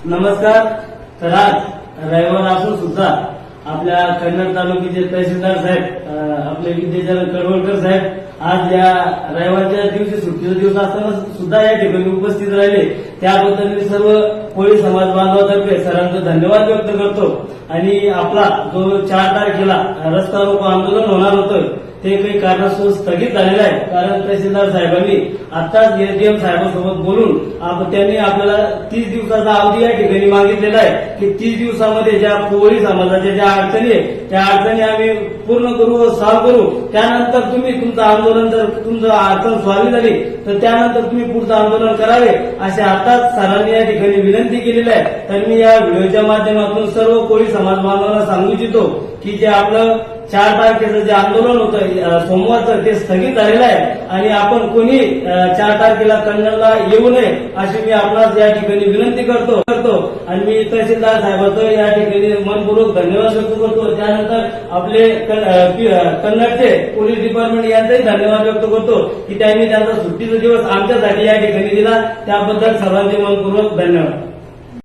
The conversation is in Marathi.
नमस्कार. तर आज रविवार असून सुद्धा आपल्या कन्नड तालुक्याचे तहसीलदार साहेब आपले विद्याचरण कडवळकर साहेब आज या रविवारच्या दिवशी सुट्टीचा दिवस असताना सुद्धा या ठिकाणी उपस्थित राहिले. त्याबद्दल मी सर्व कोळी समाज बांधवातर्फे सरांचं धन्यवाद व्यक्त करतो. आणि आपला जो 4 तारखेला रस्ता रोको आंदोलन होणार होतं ते काही कारणास्तव स्थगित झालेलं आहे. कारण तहसीलदार साहेबांनी आताच एसडीएम साहेबांसोबत बोलून त्यांनी आपल्याला 30 दिवसाचा अवधी या ठिकाणी मागितलेला आहे की 30 दिवसामध्ये ज्या कोळी समाजाच्या ज्या अडचणी आहे त्या अडचणी आम्ही पूर्ण करू, सॉल्व्ह करू. त्यानंतर तुम्ही तुमचं आंदोलन, जर तुमचं अडचण सॉल्व्ह झाली तर त्यानंतर तुम्ही पुढचं आंदोलन करावे असे आताच सरांनी या ठिकाणी विनंती केलेली आहे. तर मी या व्हिडिओच्या माध्यमातून सर्व कोळी समाज बांधवांना सांगू इच्छितो की जे आपलं 4 तारखेचं जे आंदोलन होतं सोमवारचं ते स्थगित झालेलं आहे आणि आपण कोणी 4 तारखेला कन्नडला येऊ नये अशी मी आपणास या ठिकाणी विनंती करतो. आणि मी तहसीलदार साहेबांचं या ठिकाणी मनपूर्वक धन्यवाद व्यक्त करतो. त्यानंतर आपले कन्नडचे पोलीस डिपार्टमेंट यांचाही धन्यवाद व्यक्त करतो की त्यांनी त्यांचा सुट्टीचा दिवस आमच्यासाठी या ठिकाणी दिला. त्याबद्दल सर्वांचे मनपूर्वक धन्यवाद.